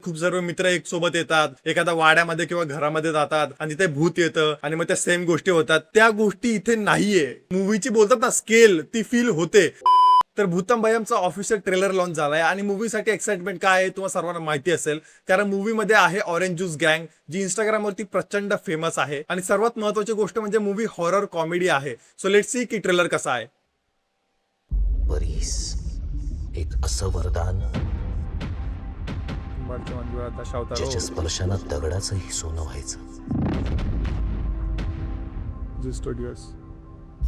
खूप सर्व मित्र एक सोबत येतात, एखाद्या वाड्यामध्ये किंवा घरामध्ये जातात आणि तिथे भूत येतं आणि मग त्या सेम गोष्टी होतात. त्या गोष्टी इथे नाहीये. मूवीची बोलतात ना स्केल, ती फील होते. तर भूतम भयमचा ऑफिशियल ट्रेलर लॉन्च झालाय आणि मूवीसाठी एक्साइटमेंट काय आहे तुम्हाला सर्वांना माहिती असेल, कारण मूवीमध्ये आहे ऑरेंज ज्यूस गँग, जी इंस्टाग्रामवरती प्रचंड फेमस आहे आणि सर्वात महत्वाची गोष्ट म्हणजे मूवी हॉरर कॉमेडी आहे. सो लेट्स सी की ट्रेलर कसा आहे. परीस एक असं वरदान ज्याच्या स्पर्शानं दगडाचंही सोनं व्हायचं.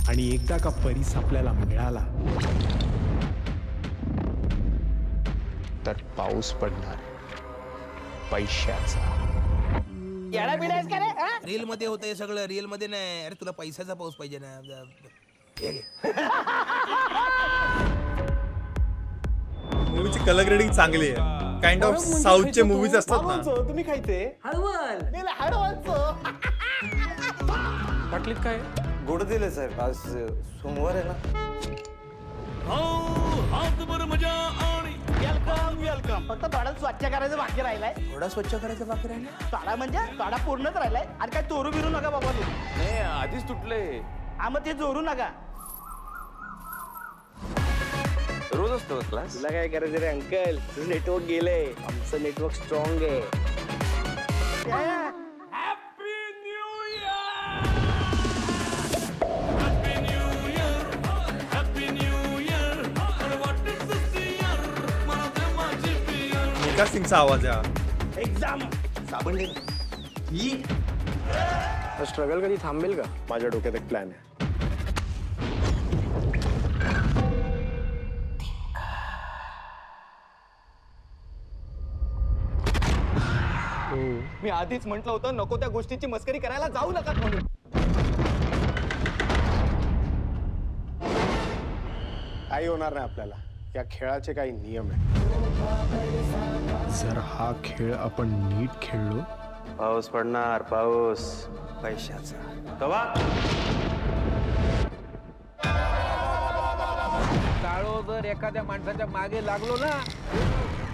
आणि एकदा का परीस आपल्याला मिळाला तर पाऊस पडणार पैशाचा. रील मध्ये होतंय सगळं, रिअल मध्ये नाही. अरे तुला पैशाचा पाऊस पाहिजे ना. मूवीची कलर ग्रेडिंग चांगली आहे. काइंड ऑफ साऊथचे मूवीज असतात ना. तुम्ही खायचे बाटलीत काय गोड दिले साहेब, आज सोमवार आहे ना. वेलकम. फक्त थोडं स्वच्छ करायचं बाकी राहिलाय. थोडा स्वच्छ करायचा बाकी राहिला. थोडा म्हणजे थोडा पूर्णच राहिलाय. आणि काय चोरू बिरू नका बाबा तू. नाही आधीच तुटले. हा मग ते चोरू नका. रोज असतो क्लास. तुला काय करायचं रे अंकल, तुझं नेटवर्क गेलंय, आमचं नेटवर्क स्ट्रॉंग आहे. मिका सिंगचा आवाज आहे. एक्झाम साबण दे. स्ट्रगल कधी थांबेल का? माझ्या डोक्यात एक प्लॅन आहे. मी आधीच म्हंटल होतं नको त्या गोष्टीची मस्करी करायला जाऊ नका म्हणून. काही होणार नाही आपल्याला. या खेळाचे काही नियम आहेत. जर हा खेळ आपण नीट खेळलो पाऊस पडणार, पाऊस पैशाचा. तवा काळो जर एखाद्या माणसाच्या मागे लागलो ना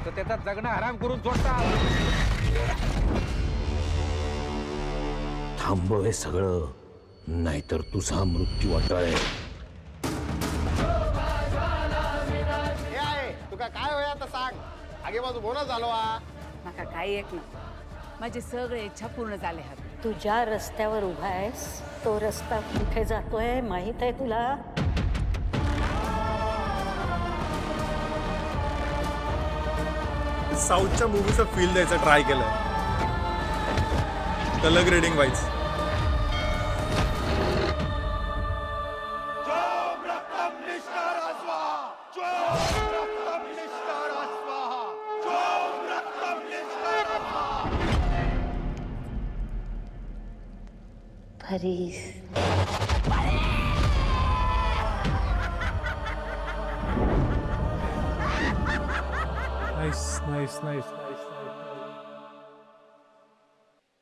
तर त्याचा जगणं आराम करून सोडता. थांबव हे सगळं, नाहीतर तुझा मृत्यू अटळ आहे. तुका काय होया तर सांग. आगे बाजू बोना झालो. माका काही एक ना, माझी सगळी इच्छा पूर्ण झाली आहेत. तू ज्या रस्त्यावर उभा आहेस तो रस्ता कुठे जातोय माहित आहे तुला? साऊथच्या मूवीचा फील द्यायचा ट्राय केलाय कलर ग्रेडिंग वाईज. परीस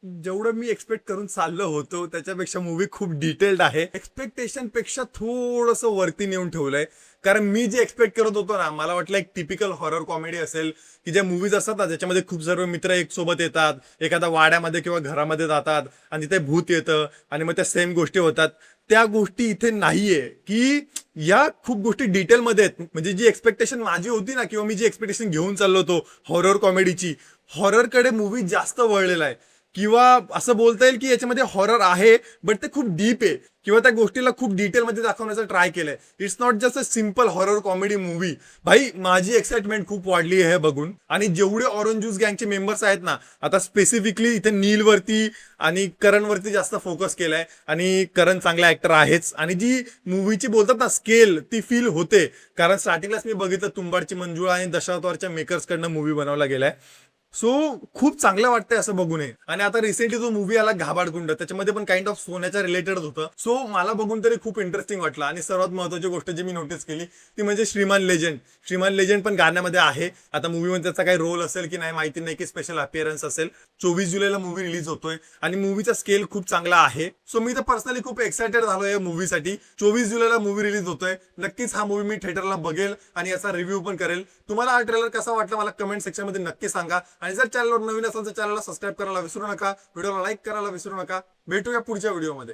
जेवढं मी एक्सपेक्ट करून चाललो होतो त्याच्यापेक्षा मूवी खूप डिटेल्ड आहे. एक्सपेक्टेशन पेक्षा थोडंसं वरती नेऊन ठेवलंय. कारण मी जे एक्सपेक्ट करत होतो ना, मला वाटलं एक टिपिकल हॉरर कॉमेडी असेल, की ज्या मूवीज असतात ना ज्याच्यामध्ये खूप सर्व मित्र एक सोबत येतात, एखाद्या वाड्यामध्ये किंवा घरामध्ये जातात आणि तिथे भूत येतं आणि मग त्या सेम गोष्टी होतात. त्या गोष्टी इथे नाहीये. की या खूप गोष्टी डिटेलमध्ये आहेत. म्हणजे जी एक्सपेक्टेशन माझी होती ना, किंवा मी जी एक्सपेक्टेशन घेऊन चाललो होतो हॉरर कॉमेडीची, हॉररकडे मूवी जास्त वळलेला आहे. किंवा असं बोलता येईल की याच्यामध्ये हॉरर आहे बट ते खूप डीप आहे, किंवा त्या गोष्टीला खूप डिटेलमध्ये दाखवण्याचा ट्राय केलंय. It's not just a simple horror comedy movie. भाई माझी एक्साइटमेंट खूप वाढली आहे बघून. आणि जेवढे ऑरेंज ज्यूस गँगचे मेंबर्स आहेत ना, आता स्पेसिफिकली इथे नीलवरती आणि करणवरती जास्त फोकस केलाय. आणि करण चांगला ऍक्टर आहेच. आणि जी मूवीची बोलतात ना स्केल, ती फील होते. कारण स्टार्टिंगलाच मी बघितलं तुंबाडची मंजुळा आणि दशावतारच्या मेकर्स कडनं मूवी बनवला गेलाय. सो खूप चांगलं वाटतंय असं बघून. आणि आता रिसेंटली जो मूवी आला घाबाडकुंड, त्याच्यामध्ये पण काइंड ऑफ सोन्याच्या रिलेटेड होतं. सो मला बघून तरी खूप इंटरेस्टिंग वाटलं. आणि सर्वात महत्वाची गोष्ट जी मी नोटीस केली ती म्हणजे श्रीमान लेजंड पण गाण्यामध्ये आहे. आता मूवीमध्ये त्याचा काही रोल असेल की नाही माहिती नाही, की स्पेशल अपिअरन्स असेल. 24 जुलैला मूवी रिलीज होतोय आणि मूवीचा स्केल खूप चांगला आहे. सो मी तर पर्सनली खूप एक्सायटेड झालो या मूवीसाठी. 24 जुलैला मूवी रिलीज होतोय. नक्कीच हा मूवी मी थिएटरला बघेल आणि याचा रिव्ह्यू पण करेल. तुम्हाला हा ट्रेलर कसा वाटला मला कमेंट सेक्शन मध्ये नक्की सांगा. आणि जर चॅनलवर नवीन असेल तर चॅनलला सबस्क्राईब करायला विसरू नका, व्हिडिओला लाईक करायला विसरू नका. भेटूया पुढच्या व्हिडिओमध्ये.